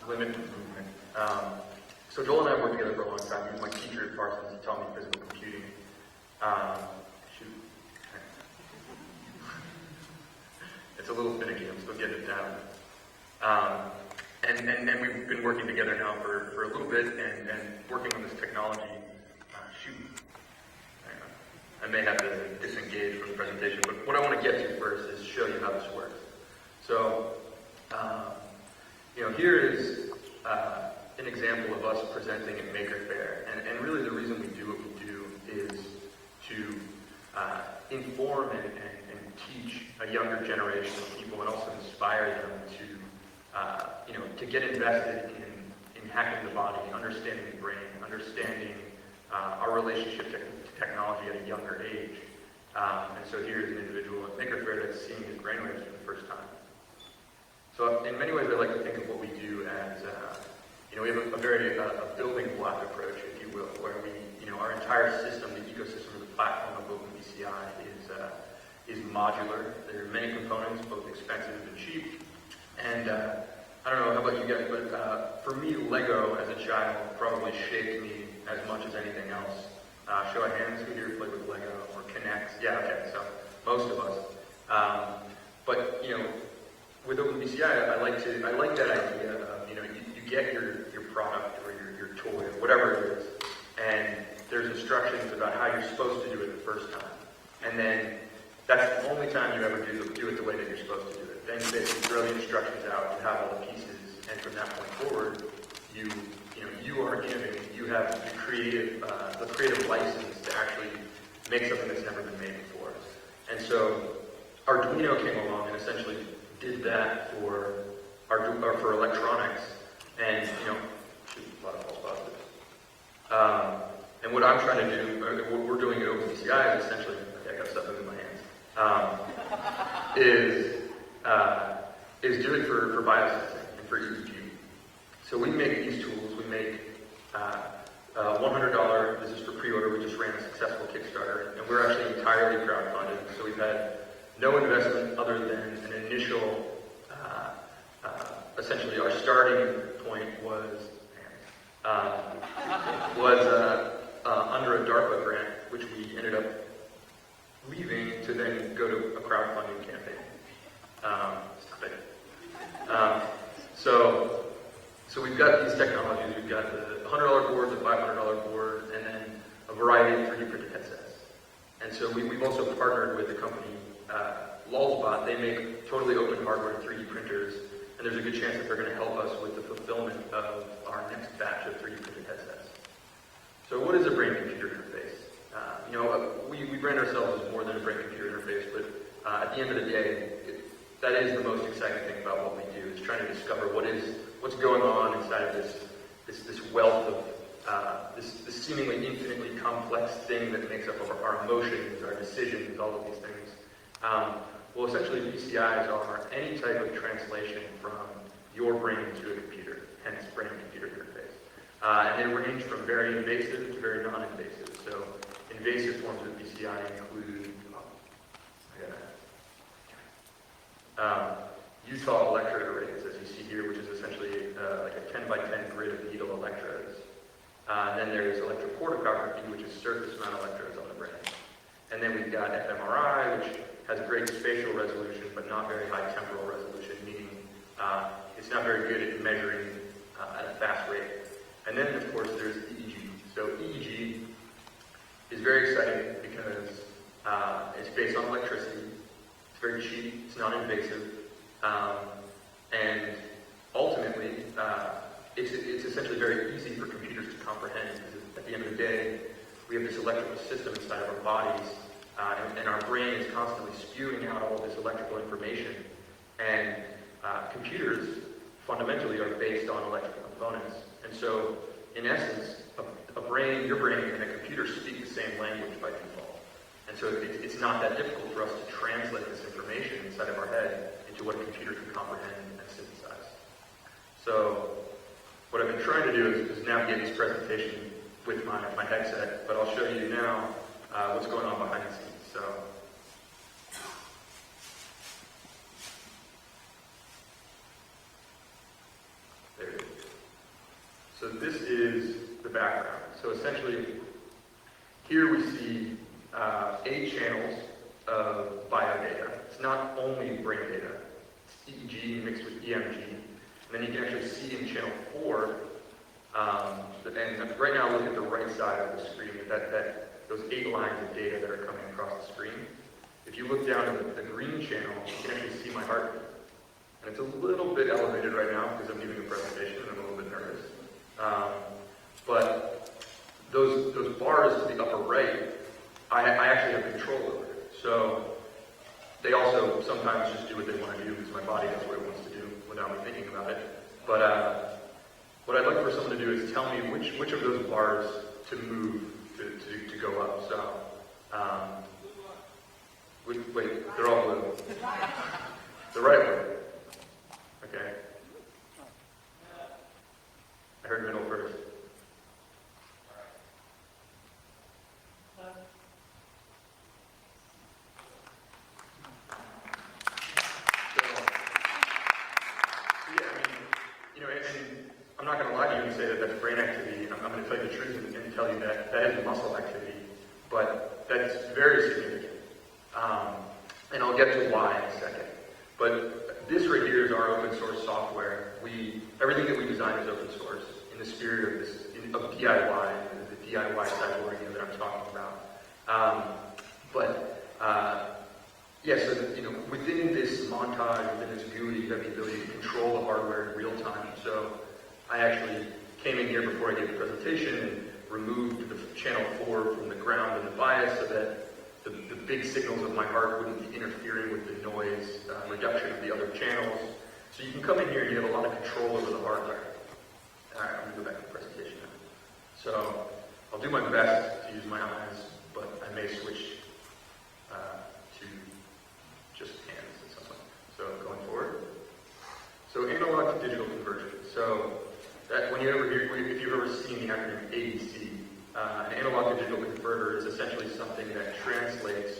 limit movement. So Joel and I worked together for a long time. He was my teacher at Parsons. He taught me physical computing. Shoot. It's a little finicky. I'm still getting it down. And we've been working together now for a little bit and working on this technology. I may have to disengage from the presentation, but what I want to get to first is show you how this works. So, here is an example of us presenting at Maker Faire, and really the reason we do what we do is to inform and teach a younger generation of people and also inspire them to get invested in hacking the body, understanding the brain, understanding our relationship to technology at a younger age. And so here's an individual at Maker Faire that's seeing his brainwaves for the first time. So in many ways, I like to think of what we do as, we have a very building block approach, if you will, where our entire system, the ecosystem of the platform of OpenBCI is modular. There are many components, both expensive and cheap. And I don't know how about you guys, but for me, Lego as a child probably shaped me as much as anything else. Show of hands, who here played with Lego or connects? Yeah, okay, so most of us. But with OpenBCI, I like that idea of you get your product or your toy or whatever it is, and there's instructions about how you're supposed to do it the first time, and then that's the only time you ever do it the way that you're supposed to do it. Then you basically throw the instructions out, you have all the pieces, and from that point forward, you are innovating. You have the creative license to actually make something that's never been made before. And so Arduino came along and essentially did that for electronics, and a lot of false positives. And what I'm trying to do, what we're doing at OpenBCI is essentially, okay, I got stuff in my hands, is do it for biosensing and for EEG. So we make these tools. We make $100. This is for pre-order. We just ran a successful Kickstarter, and we're actually entirely crowdfunded. So we've had no investment other than an initial. Essentially, our starting point was under a DARPA grant, which we ended up leaving to then go to a crowdfunding campaign. Stop it. So we've got these technologies. We've got the $100 board, the $500 board, and then a variety of 3D printed headsets. And so we've also partnered with a company, Lulzbot. They make totally open hardware 3D printers, and there's a good chance that they're going to help us with the fulfillment of our next batch of 3D printed headsets. So what is a brain-computer interface? We brand ourselves as more than a brain-computer interface, but at the end of the day, that is the most exciting thing about what we do, is trying to discover what's going on inside of this wealth of this seemingly infinitely complex thing that makes up our emotions, our decisions, all of these things. Well, essentially, BCIs are any type of translation from your brain to a computer, hence brain-computer interface. And they range from very invasive to very non-invasive. So invasive forms of BCI include Utah electrode arrays, as you see here, which is essentially like a 10 by 10 grid of needle electrodes. And then there's electroportography, which is surface mount electrodes on the brain. And then we've got fMRI, which has great spatial resolution, but not very high temporal resolution, meaning it's not very good at measuring at a fast rate. And then, of course, there's EEG. So EEG is very exciting because it's based on electricity. It's very cheap. It's non-invasive. And ultimately, it's essentially very easy for computers to comprehend, because at the end of the day, we have this electrical system inside of our bodies, and our brain is constantly spewing out all of this electrical information. And computers fundamentally are based on electrical components. And so, in essence, your brain and a computer speak the same language by default. And so it's not that difficult for us to translate this information inside of our head into what a computer can comprehend and synthesize. So what I've been trying to do is navigate this presentation with my headset, but I'll show you now what's going on behind the scenes. So there it is. So this is the background. So essentially, here we see 8 channels of biodata. It's not only brain data. It's EEG mixed with EMG. And then you can actually see in channel 4, and right now look at the right side of the screen, those 8 lines of data that are coming across the screen. If you look down at the green channel, you can actually see my heartbeat. And it's a little bit elevated right now because I'm giving a presentation and I'm a little bit nervous. But those bars to the upper right, I actually have control over. So they also sometimes just do what they want to do because my body does what it wants to do without me thinking about it. But what I'd like for someone to do is tell me which of those bars to move to go up. So, wait, they're all blue. The right one. Okay. I heard middle first. I'm not going to lie to you and say that that's brain activity. I'm going to tell you the truth and tell you that that is muscle activity, but that's very significant. And I'll get to why in a second. But this right here is our open source software. Everything that we design is open source in the spirit of DIY, the DIY Cyborgia that I'm talking about. So within this montage, within this GUI, you have the ability to control the hardware in real time. So I actually came in here before I gave the presentation and removed the channel 4 from the ground and the bias so that the big signals of my heart wouldn't be interfering with the noise reduction of the other channels. So you can come in here and you have a lot of control over the hardware. Alright, I'm going to go back to the presentation now. So I'll do my best to use my eyes, but I may switch to just hands at some point. So going forward. So analog to digital conversion. So that if you've ever seen the acronym ADC, an analog to digital converter is essentially something that translates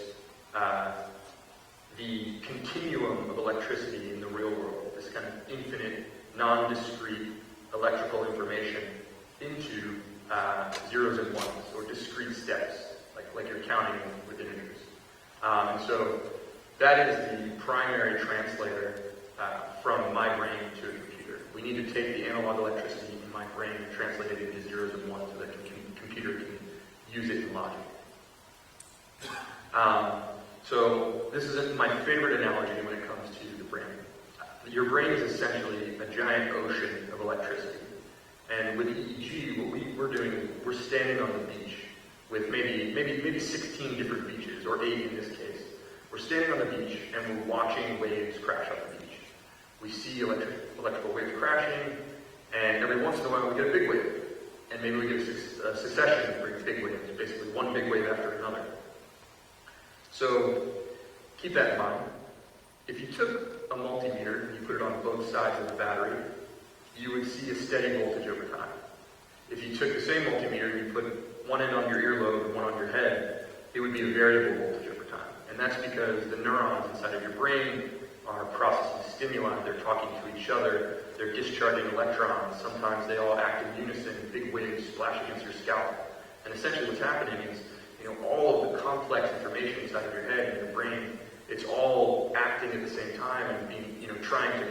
the continuum of electricity in the real world, this kind of infinite, non-discrete electrical information, into zeros and ones, or discrete steps, like you're counting with integers. And so that is the primary translator from my brain to a computer. We need to take the analog electricity in my brain and translate it into zeros and ones so that the computer can use it in logic. So this is my favorite analogy when it comes to the brain. Your brain is essentially a giant ocean of electricity. And with EEG, what we're doing is we're standing on the beach with maybe 16 different beaches, or 8 in this case. We're standing on the beach and we're watching waves crash off the beach. We see electrical waves crashing, and every once in a while we get a big wave. And maybe we get a succession of big waves, basically one big wave after another. So keep that in mind. If you took a multimeter and you put it on both sides of the battery, you would see a steady voltage over time. If you took the same multimeter and you put one end on your earlobe and one on your head, it would be a variable voltage over time. And that's because the neurons inside of your brain are processing stimuli, they're talking to each other, they're discharging electrons, sometimes they all act in unison, big waves splash against your scalp. And essentially what's happening is, all of the complex information inside of your head and your brain, it's all acting at the same time and being, trying to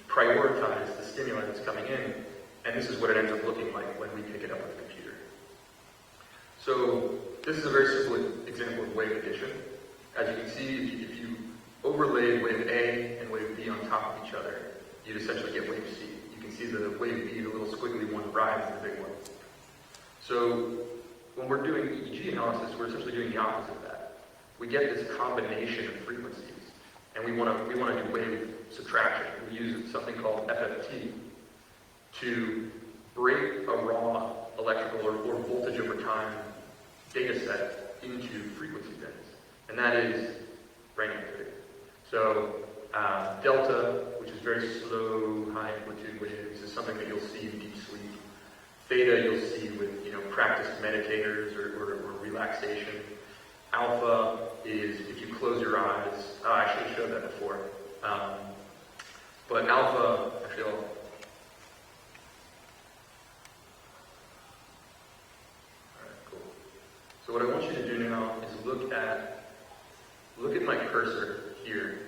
prioritize the stimuli that's coming in. And this is what it ends up looking like when we pick it up with a computer. So this is a very simple example of wave addition. As you can see, if you overlaid wave A and wave B on top of each other, you'd essentially get wave C. You can see the wave B, the little squiggly one, rides the big one. So when we're doing EEG analysis, we're essentially doing the opposite of that. We get this combination of frequencies, and we want to do wave subtraction. We use something called FFT to break a raw electrical or voltage over time data set into frequency bins, and that is brain activity. So delta, which is very slow, high amplitude waves, is something that you'll see in deep sleep. Theta you'll see with practiced meditators or relaxation. Alpha is if you close your eyes. I should have showed that before. But alpha, actually look at my cursor here,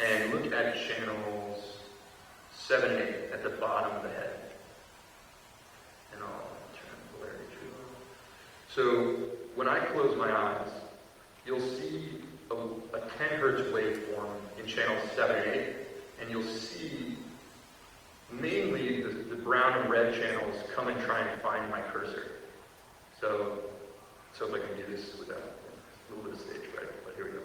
and look at channels 7 and 8 at the bottom of the head. And I'll turn the polarity to low. So when I close my eyes, you'll see a 10 hertz waveform in channels 7 and 8, and you'll see mainly the brown and red channels come and try and find my cursor. So if I can do this without a little bit of stage fright, but here we go.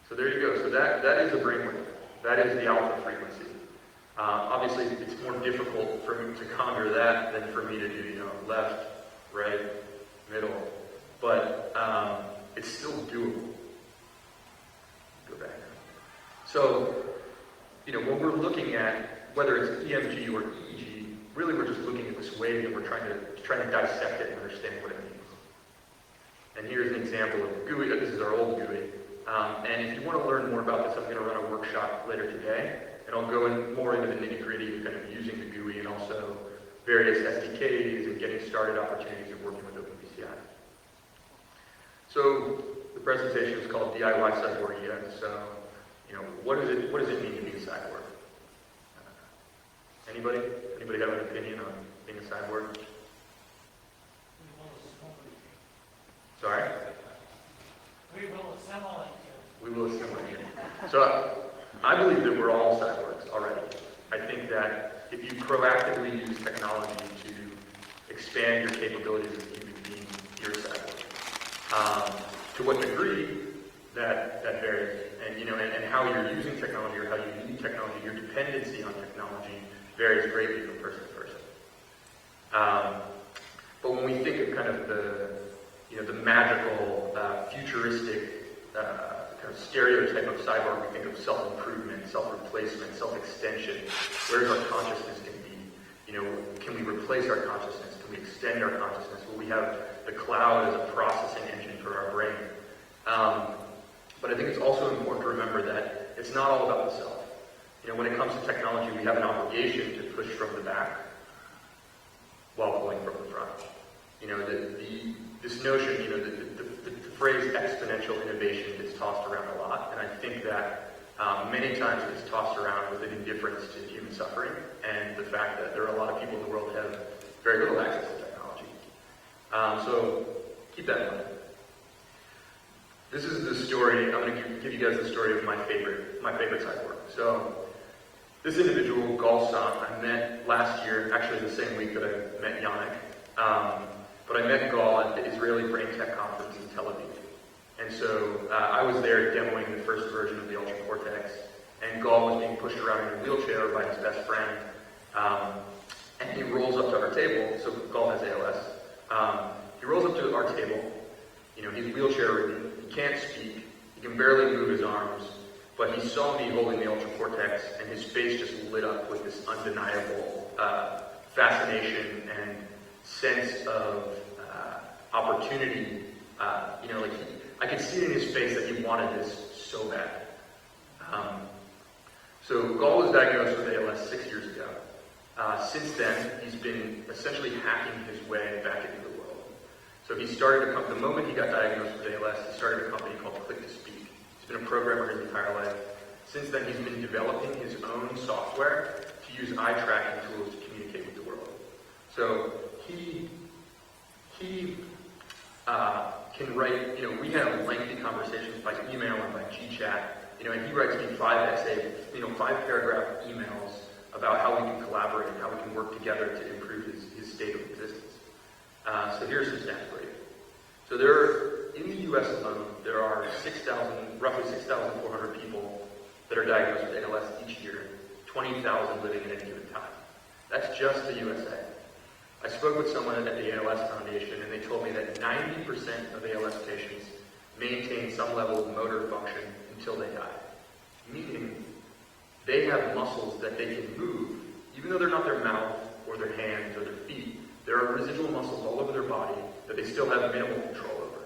So there you go. So that is the brainwave. That is the alpha frequency. Obviously, it's more difficult for me to conjure that than for me to do, left, right, middle. But it's still doable. Go back. So, when we're looking at whether it's EMG or EEG, really we're just looking at this wave and we're trying to dissect it and understand what it means. And here's an example of GUI. This is our old GUI. And if you want to learn more about this, I'm going to run a workshop later today, and I'll go more into the nitty-gritty of kind of using the GUI and also various SDKs and getting started opportunities of working with OpenBCI. So the presentation is called DIY Cyborgia. So, what does it mean to be a cyborg? Anybody have an opinion on being a cyborg? Sorry? We will assimilate you. We will assimilate you. So I believe that we're all cyborgs already. I think that if you proactively use technology to expand your capabilities as a human being, you're a cyborg. To what degree, that varies. And how you're using technology or how you need technology, your dependency on technology varies greatly from person to person. But when we think of kind of the magical, futuristic, kind of stereotype of cyborg, we think of self-improvement, self-replacement, self-extension. Where's our consciousness going to be? Can we replace our consciousness? Can we extend our consciousness? Well, we have the cloud as a processing engine for our brain. But I think it's also important to remember that it's not all about the self. When it comes to technology, we have an obligation to push from the back while pulling from the front. This notion, the phrase exponential innovation gets tossed around a lot, and I think that many times it's tossed around with an indifference to human suffering and the fact that there are a lot of people in the world that have very little access to technology. So keep that in mind. This is the story. I'm going to give you guys the story of my favorite cyborg. So this individual, Gal Sant, I met last year, actually the same week that I met Yannick. But I met Gal at the Israeli Brain Tech Conference in Tel Aviv. And so I was there demoing the first version of the Ultra Cortex, and Gal was being pushed around in a wheelchair by his best friend. And he rolls up to our table, so Gal has ALS. He rolls up to our table, he's wheelchair ridden, he can't speak, he can barely move his arms, but he saw me holding the Ultra Cortex, and his face just lit up with this undeniable fascination and sense of opportunity. I could see it in his face that he wanted this so bad. So Gal was diagnosed with ALS 6 years ago. Since then, he's been essentially hacking his way back into the world. So he started the moment he got diagnosed with ALS, he started a company called Click to Speak. He's been a programmer his entire life. Since then, he's been developing his own software to use eye tracking tools to communicate with the world. So he can write, we have lengthy conversations by email and by GChat, and he writes me 5-paragraph emails about how we can collaborate, how we can work together to improve his state of existence. So here's some stats for you. So in the U.S. alone, there are roughly 6,400 people that are diagnosed with ALS each year, 20,000 living at any given time. That's just the USA. I spoke with someone at the ALS Foundation, and they told me that 90% of ALS patients maintain some level of motor function until they die. Meaning, they have muscles that they can move, even though they're not their mouth or their hands or their feet. There are residual muscles all over their body that they still have minimal control over.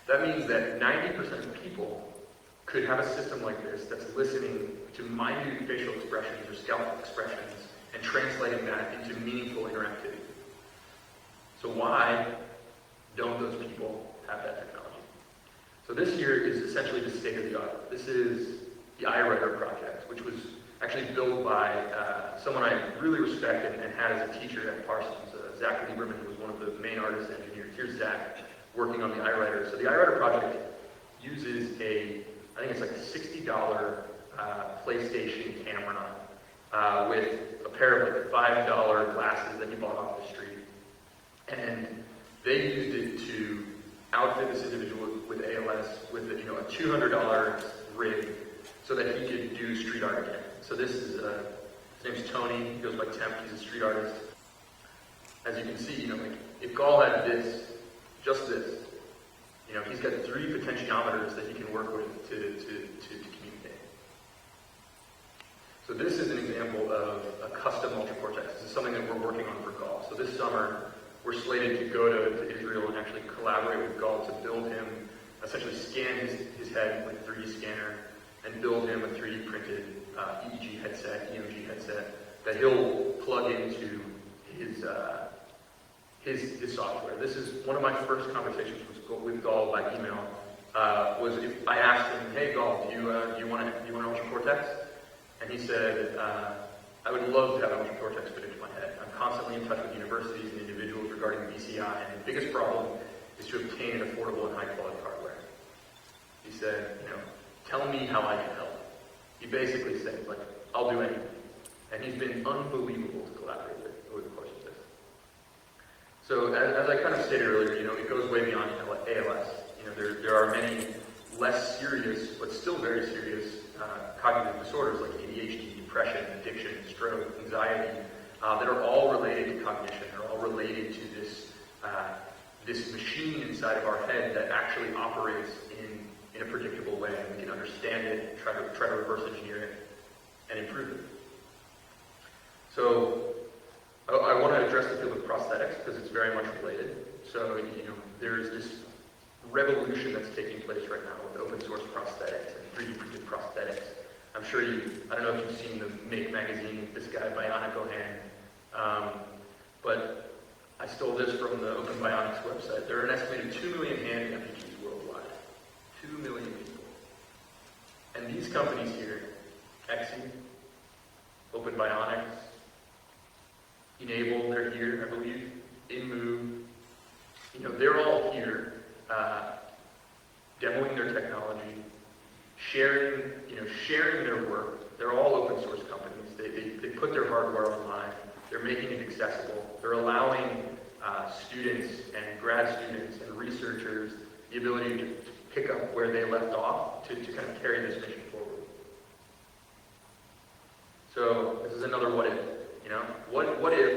That means that 90% of people could have a system like this that's listening to minute facial expressions or scalp expressions and translating that into meaningful interactivity. So why don't those people have that technology? So this here is essentially the state of the art. This is the iWriter project, which was actually built by someone I really respect and had as a teacher at Parsons, Zach Lieberman, who was one of the main artist engineers. Here's Zach working on the iWriter. So the iWriter project uses I think it's like a $60 PlayStation camera with a pair of like $5 glasses that he bought off the street. And they used it to outfit this individual with ALS with a $200 rig so that he could do street art again. So this is, his name's Tony, he goes by Temp, he's a street artist. As you can see, like if Gall had this, just this, he's got 3 potentiometers that he can work with to communicate. So this is an example of a custom ultracortex. This is something that we're working on for Gall. So this summer, we're slated to go to Israel and actually collaborate with Gall to build him, essentially scan his head with a 3D scanner and build him a 3D printed EEG headset, EMG headset, that he'll plug into his software. This is one of my first conversations with Gall by email. Was if I asked him, "Hey Gall, do you want an ultracortex?" And he said, "I would love to have an ultracortex fit into my head. I'm constantly in touch with universities and individuals regarding BCI, and the biggest problem is to obtain affordable and high quality hardware." He said, "Tell me how I can help." He basically said, "I'll do anything." And he's been unbelievable to collaborate with over the course of this. So as I kind of stated earlier, it goes way beyond ALS. There are many less serious, but still very serious cognitive disorders like ADHD, depression, addiction, stroke, anxiety, that are all related to cognition. They're all related to this machine inside of our head that actually operates in a predictable way. And we can understand it, try to reverse engineer it, and improve it. So I want to address the field of prosthetics because it's very much related. So, there's this revolution that's taking place right now with open source prosthetics and 3D printed prosthetics. I'm sure I don't know if you've seen the Make magazine, this guy, Bionic Hand. But I stole this from the Open Bionics website. There are an estimated 2 million hand amputees worldwide. 2 million people. And these companies here, Exi, Open Bionics, Enable, they're here, I believe, InMove, they're all here demoing their technology, sharing their work. They're all open source companies. They put their hardware online. They're making it accessible. They're allowing students and grad students and researchers the ability to pick up where they left off to kind of carry this mission forward. So this is another what if. What if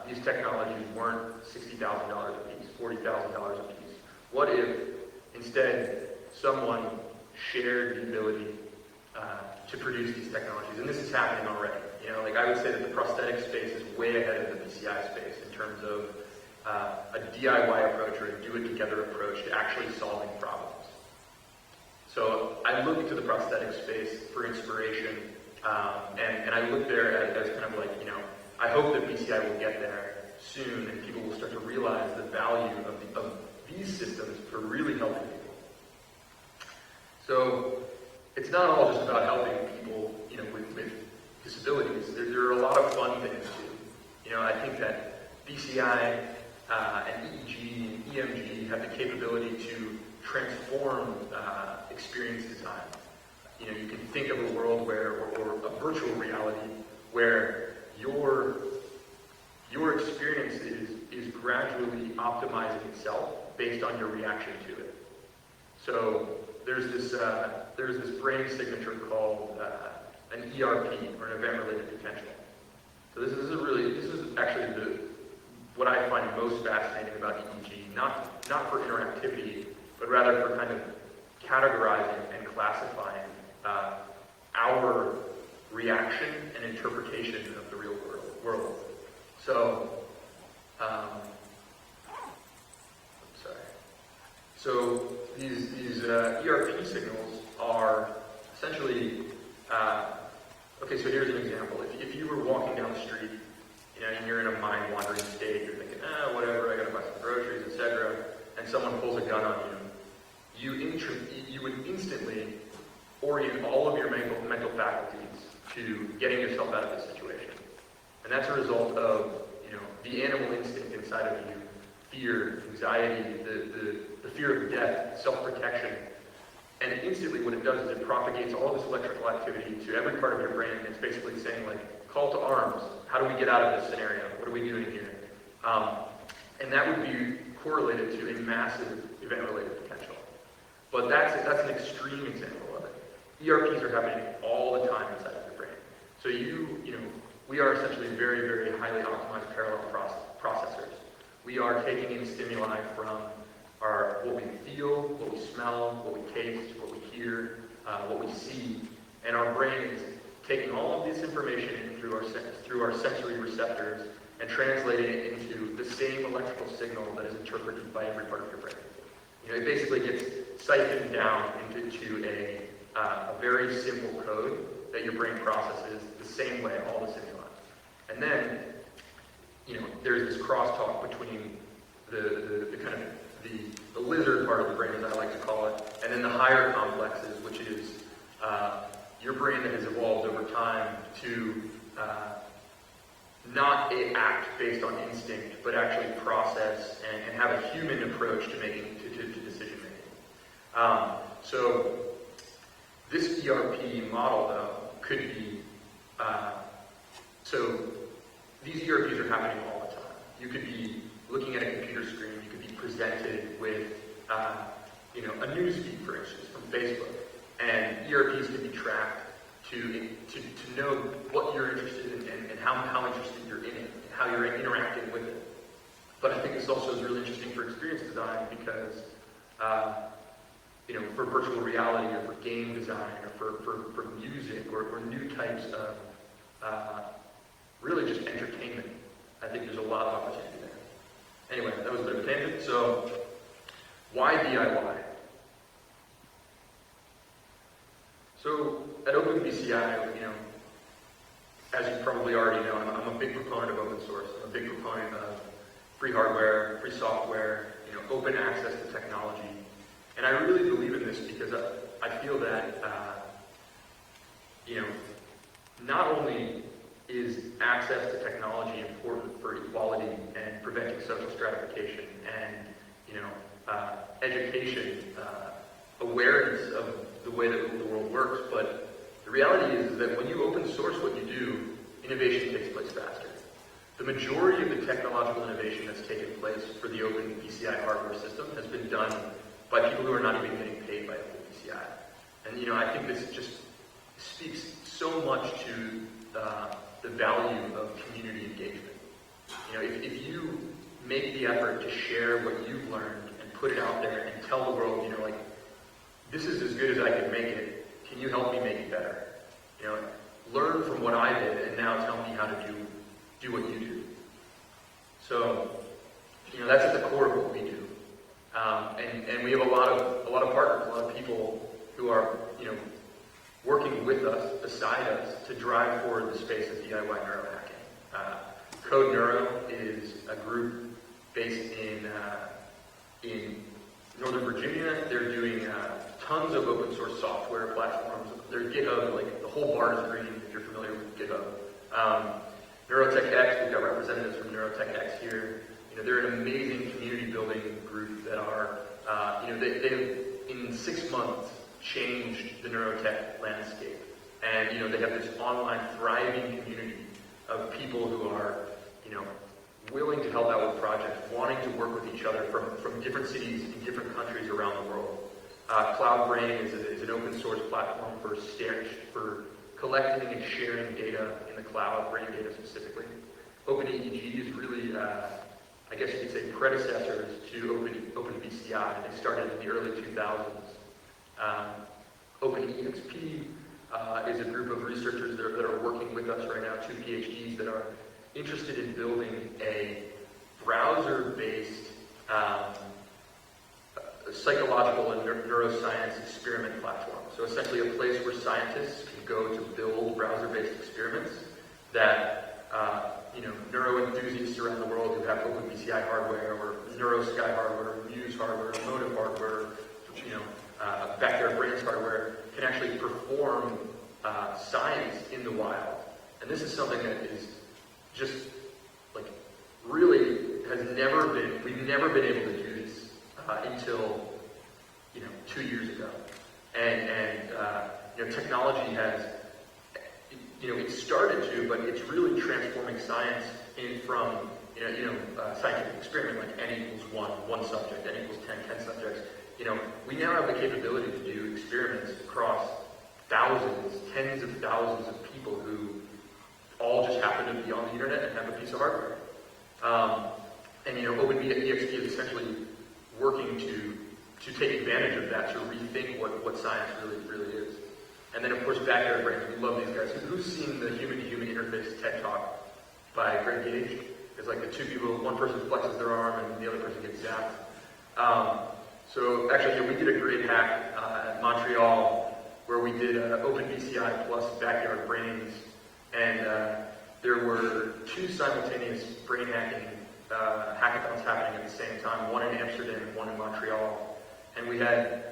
these technologies weren't $60,000 a piece, $40,000 a piece? What if instead someone shared the ability to produce these technologies? And this is happening already. I would say that the prosthetic space is way ahead of the BCI space in terms of a DIY approach or a do-it-together approach to actually solving problems. So I look to the prosthetic space for inspiration, and I look there as kind of I hope that BCI will get there soon and people will start to realize the value of these systems for really helping people. So it's not all just about helping people, with disabilities. There are a lot of fun things too. I think that BCI and EEG and EMG have the capability to transform experience design. You can think of a world or a virtual reality where your experience is gradually optimizing itself based on your reaction to it. So there's this brain signature called an ERP, or an event-related potential. So this is actually what I find most fascinating about EEG, not for interactivity, but rather for kind of categorizing and classifying our reaction and interpretation of the real world. So, So these ERP signals are essentially, okay, so here's an example. If you were walking down the street, and you're in a mind-wandering state, you're thinking, whatever, someone pulls a gun on you, you would instantly orient all of your mental faculties to getting yourself out of this situation. And that's a result of, the animal instinct inside of you, fear, anxiety, the fear of death, self-protection. And instantly what it does is it propagates all this electrical activity to every part of your brain. It's basically saying, like, call to arms. How do we get out of this scenario? What are we doing here? And that would be correlated to a massive event-related potential. But that's an extreme example of it. ERPs are happening all the time inside of your brain. So we are essentially very, very highly optimized parallel processors. We are taking in stimuli from what we feel, what we smell, what we taste, what we hear, what we see, and our brain is taking all of this information in through our sensory receptors and translating it into the same electrical signal that is interpreted by every part of your brain. It basically gets siphoned down into a very simple code that your brain processes the same way, all the stimuli. And then, there's this crosstalk between the kind of the lizard part of the brain, as I like to call it, and then the higher complexes, which is your brain that has evolved over time to not act based on instinct, but actually process and have a human approach to decision making. So this ERP model, though, could be so these ERPs are happening all the time. You could be looking at a computer screen. You could be presented with a newsfeed, for instance, from Facebook, and ERPs can be tracked to know what you're interested in and how interested you're in it, and how you're interacting with it. But I think this also is really interesting for experience design because, for virtual reality or for game design or for music or new types of really just entertainment, I think there's a lot of opportunity there. Anyway, that was a bit of a tangent. So, why DIY? So, at OpenBCI, as you probably already know, I'm a big proponent of open source. I'm a big proponent of free hardware, free software, open access to technology. And I really believe in this because I feel that, not only is access to technology important for equality and preventing social stratification and, education, awareness of the way that the world works, but the reality is that when you open source what you do, innovation takes place faster. The majority of the technological innovation that's taken place for the Open BCI hardware system has been done by people who are not even getting paid by Open BCI. And I think this just speaks so much to the value of community engagement. If you make the effort to share what you've learned and put it out there and tell the world, this is as good as I can make it. Can you help me make it better? Learn from what I did and now tell me how to do what you do. So, that's at the core of what we do. And we have a lot of partners, a lot of people who are, working with us, beside us, to drive forward the space of DIY neurohacking. Code Neuro is a group based in Northern Virginia. They're doing tons of open source software platforms. Their GitHub, the whole bar is green if you're familiar with GitHub. Neurotech X, we've got representatives from Neurotech X here. They're an amazing community building group that are, they've in 6 months changed the neurotech landscape. And, they have this online thriving community of people who are, willing to help out with projects, wanting to work with each other from different cities in different countries around the world. CloudBrain is an open source platform for collecting and sharing data in the cloud, brain data specifically. OpenEEG is really, I guess you could say, predecessors to OpenBCI. They started in the early 2000s. OpenEXP is a group of researchers that are working with us right now, 2 PhDs that are interested in building a browser-based psychological and neuroscience experiment platform. So essentially a place where scientists can go to build browser-based experiments that neuro enthusiasts around the world who have OpenBCI hardware or NeuroSky hardware, Muse hardware, Motive hardware, backyard brains hardware can actually perform science in the wild. And this is something that is just like really we've never been able to do this until 2 years ago. And technology has, it started to, but it's really transforming science from scientific experiment like n equals 1 subject, n equals 10 subjects. We now have the capability to do experiments across thousands, tens of thousands of people who all just happen to be on the internet and have a piece of hardware. OpenEXP is essentially working to take advantage of that, to rethink what science really is. And then, of course, backyard brains. We love these guys. Who's seen the human-to-human interface TED Talk by Greg Gage? It's like the two people, one person flexes their arm and the other person gets zapped. So actually, we did a great hack at Montreal where we did OpenBCI plus backyard brains, and there were 2 simultaneous brain hacking hackathons happening at the same time, one in Amsterdam and one in Montreal. And we had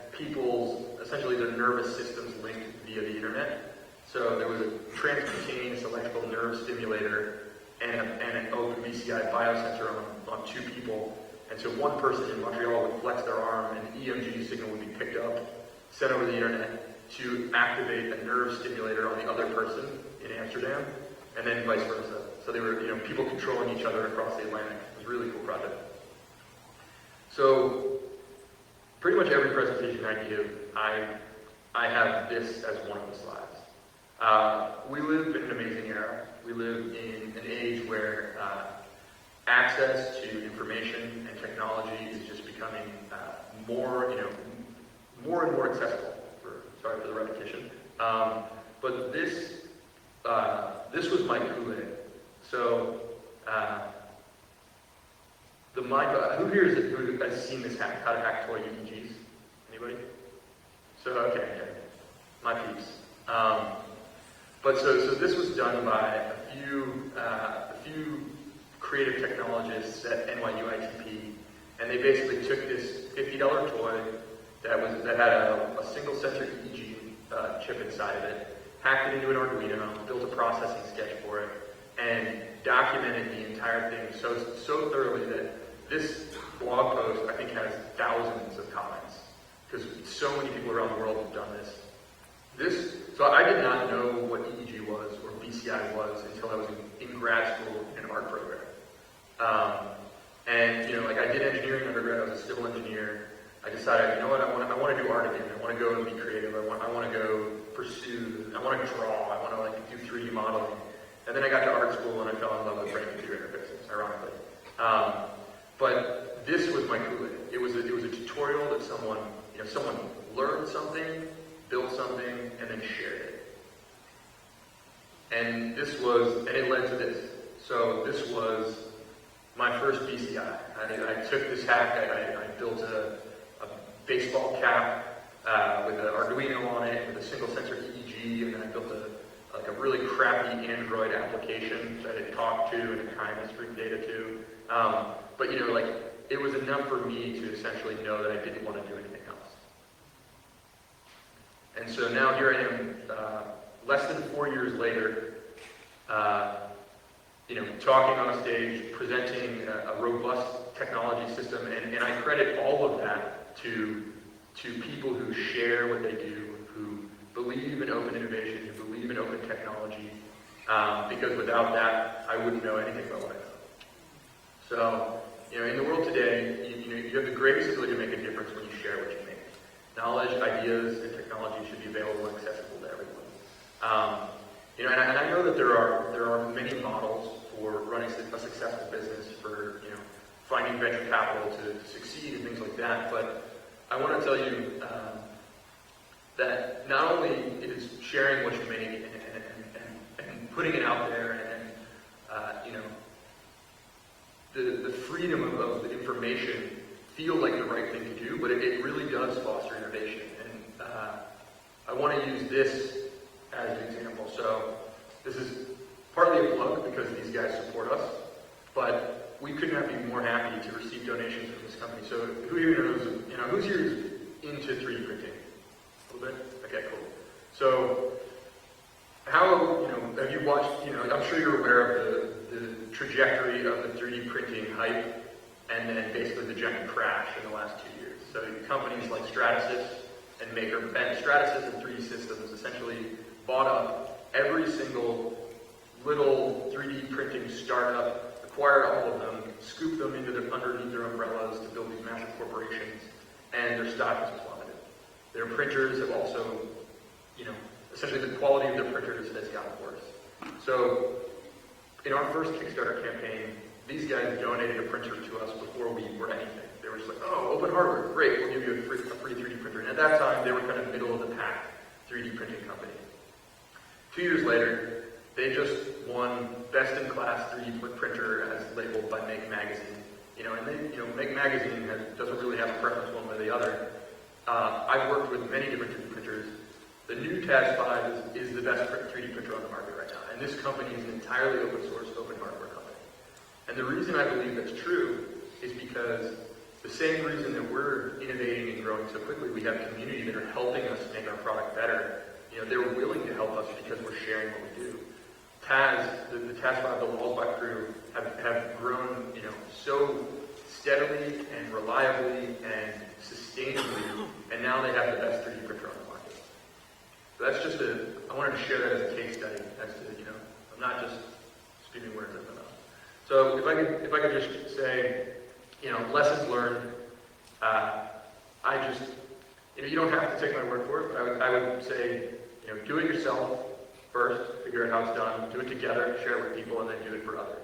essentially their nervous systems linked via the internet. So there was a transcutaneous electrical nerve stimulator and an OpenBCI biosensor on 2 people. And so one person in Montreal would flex their arm and the EMG signal would be picked up, sent over the internet to activate a nerve stimulator on the other person in Amsterdam, and then vice versa. So they were, people controlling each other across the Atlantic. It was a really cool project. So pretty much every presentation I give, I have this as one of the slides. We live in an amazing era. We live in an age where access to information and technology is just becoming more and more accessible. Sorry for the repetition. But this was my Kool-Aid. So who here who has seen this hack? How to hack toy EEGs? Anybody? So okay, my peeps. But so this was done by a few creative technologists at NYU ITP, and they basically took this $50 toy that had a single sensor EEG chip inside of it, hacked it into an Arduino, built a processing sketch for it, and documented the entire thing so thoroughly that this blog post, I think, has thousands of comments, because so many people around the world have done this. So I did not know what EEG was or BCI was until I was in grad school in an art program. I did engineering undergrad. I was a civil engineer. I decided, I want to do art again. I want to go and be creative. I want to go pursue. I want to draw. I want to do 3D modeling. And then I got to art school and I fell in love with brain-computer interfaces, ironically. But this was my Kool-Aid. It was a tutorial that someone learned something, built something, and then shared it. And it led to this. So this was my first BCI. I took this hack. I built a baseball cap with an Arduino on it with a single sensor EEG, and then I built a really crappy Android application that it talked to and it kind of streamed data to. But it was enough for me to essentially know that I didn't want to do anything else. And so now here I am, less than 4 years later, talking on a stage, presenting a robust technology system, and I credit all of that to people who share what they do, who believe in open innovation, who believe in open technology, because without that, I wouldn't know anything about what I know. So, in the world today, you have the greatest ability to make a difference when you share what you make. Knowledge, ideas, and technology should be available and accessible to everyone. And I know that there are many models for running a successful business, for finding venture capital to succeed and things like that. But I want to tell you that not only is sharing what you make and putting it out there and the freedom of the information feel like the right thing to do, but it really does foster innovation. And I want to use this as an example. So this is partly a plug because these guys support us, but we could not be more happy to receive donations from this company. So who here knows, who's here is into 3D printing? A little bit? Okay, cool. So how, have you watched, I'm sure you're aware of the trajectory of the 3D printing hype and then basically the giant crash in the last 2 years. So companies like Stratasys and Stratasys and 3D Systems essentially bought up every single little 3D printing startup, acquired all of them, scooped them underneath their umbrellas to build these massive corporations, and their stock has plummeted. Their printers have also, essentially the quality of their printers has gotten worse. So in our first Kickstarter campaign, these guys donated a printer to us before we were anything. They were just like, oh, open hardware, great, we'll give you a free 3D printer. And at that time, they were kind of middle of the pack 3D printing company. 2 years later, they just won Best in Class 3D printer as labeled by Make Magazine. Make Magazine doesn't really have a preference one way or the other. I've worked with many different 3D printers. The new TAS 5 is the best 3D printer on the market right now. And this company is an entirely open source, open hardware company. And the reason I believe that's true is because the same reason that we're innovating and growing so quickly, we have community that are helping us make our product better. They're willing to help us because we're sharing what we do. The TAS 5, the Wallsbach crew have grown, so steadily and reliably and sustainably, and now they have the best 3D printer on the market. So that's just I wanted to share that as a case study as to, I'm not just spewing words out of my mouth. So if I could just say, lessons learned, you don't have to take my word for it, but I would say, do it yourself first, figure out how it's done, do it together, share it with people, and then do it for others.